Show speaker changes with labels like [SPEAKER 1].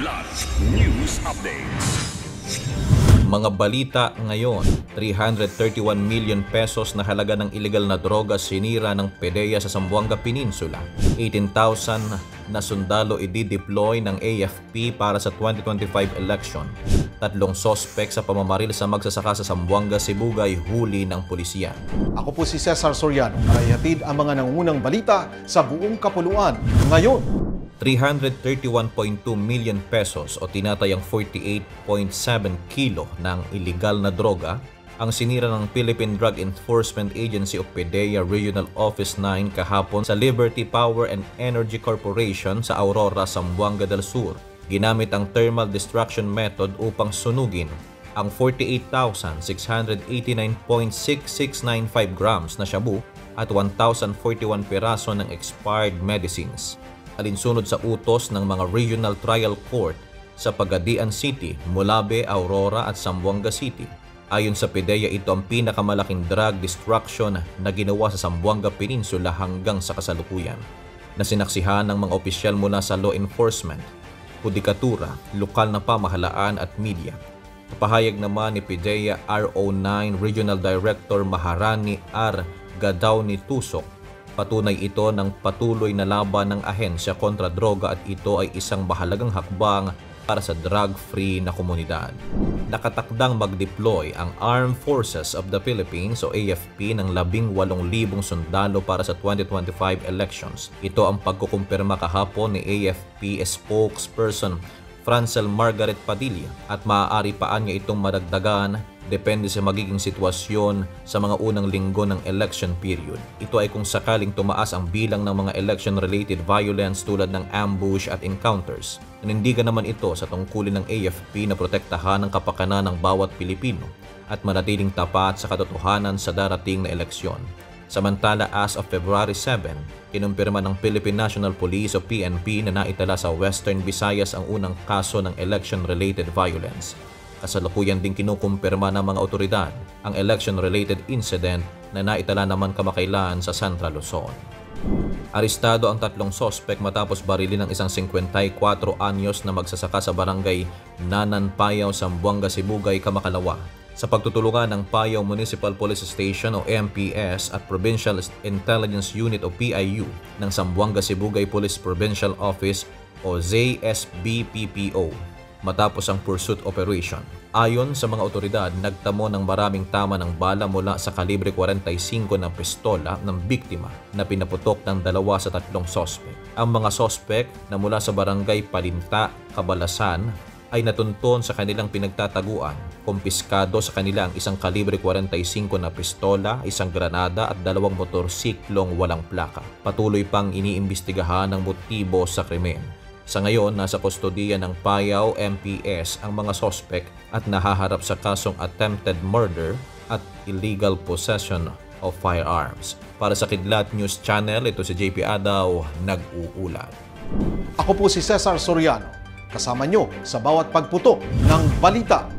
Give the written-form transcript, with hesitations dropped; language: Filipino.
[SPEAKER 1] Kilat News Updates.
[SPEAKER 2] Mga balita ngayon, 331 million pesos na halaga ng illegal na droga sinira ng PDEA sa Zamboanga Peninsula. 18,000 na sundalo i-deploy ng AFP para sa 2025 election. 3 sospek sa pamamaril sa magsasaka sa Zamboanga, Sibugay, huli ng pulisya.
[SPEAKER 3] Ako po si Cesar Soriano para ihatid ang mga nangungunang balita sa buong kapuluan ngayon.
[SPEAKER 2] 331.2 million pesos o tinatayang 48.7 kilo ng illegal na droga ang sinira ng Philippine Drug Enforcement Agency o PDEA Regional Office 9 kahapon sa Liberty Power and Energy Corporation sa Aurora, Zamboanga del Sur. Ginamit ang thermal destruction method upang sunugin ang 48,689.6695 grams na shabu at 1,041 piraso ng expired medicines. Alinsunod sa utos ng mga Regional Trial Court sa Pagadian City, Mulabe, Aurora at Zamboanga City. Ayon sa PDEA, ito ang pinakamalaking drug destruction na ginawa sa Zamboanga Peninsula hanggang sa kasalukuyan, na sinaksihan ng mga opisyal mula sa law enforcement, judikatura, lokal na pamahalaan at media. Kapahayag naman ni PDEA RO9 Regional Director Maharani R. Gadawni Tusok, patunay ito ng patuloy na laban ng ahensya kontra droga at ito ay isang mahalagang hakbang para sa drug-free na komunidad. Nakatakdang mag-deploy ang Armed Forces of the Philippines o AFP ng 18,000 sundalo para sa 2025 elections. Ito ang pagkukumpirma kahapon ni AFP spokesperson Francel Margaret Padilla at maaari paan niya itong madagdagan depende sa magiging sitwasyon sa mga unang linggo ng election period. Ito ay kung sakaling tumaas ang bilang ng mga election-related violence tulad ng ambush at encounters. Nanindigan naman ito sa tungkulin ng AFP na protektahan ang kapakanan ng bawat Pilipino at manatiling tapat sa katotohanan sa darating na eleksyon. Samantala, as of February 7, kinumpirma ng Philippine National Police o PNP na naitala sa Western Visayas ang unang kaso ng election-related violence. Kasalukuyan din kinukumpirma ng mga otoridad ang election-related incident na naitala naman kamakailan sa Central Luzon. Arestado ang 3 sospek matapos barilin ng isang 54 anyos na magsasaka sa barangay Nananpayaw, Zamboanga, Sibugay, Kamakalawa. Sa pagtutulungan ng Payaw Municipal Police Station o MPS at Provincial Intelligence Unit o PIU ng Zamboanga Sibugay Police Provincial Office o ZSBPPO matapos ang pursuit operation. Ayon sa mga otoridad, nagtamo ng maraming tama ng bala mula sa kalibre 45 na pistola ng biktima na pinaputok ng 2 sa 3 sospek. Ang mga sospek na mula sa barangay Palinta, Cabalasan ay natunton sa kanilang pinagtataguan. Kumpiskado sa kanila ang isang kalibre 45 na pistola, isang granada at 2 motorsiklong walang plaka. Patuloy pang iniimbestigahan ang motibo sa krimen. Sa ngayon, nasa kustodiya ng Payaw MPS ang mga sospek at nahaharap sa kasong attempted murder at illegal possession of firearms. Para sa Kidlat News Channel, ito si JP Adaw, nag-uulat.
[SPEAKER 3] Ako po si Cesar Soriano, kasama nyo sa bawat pagputok ng balita.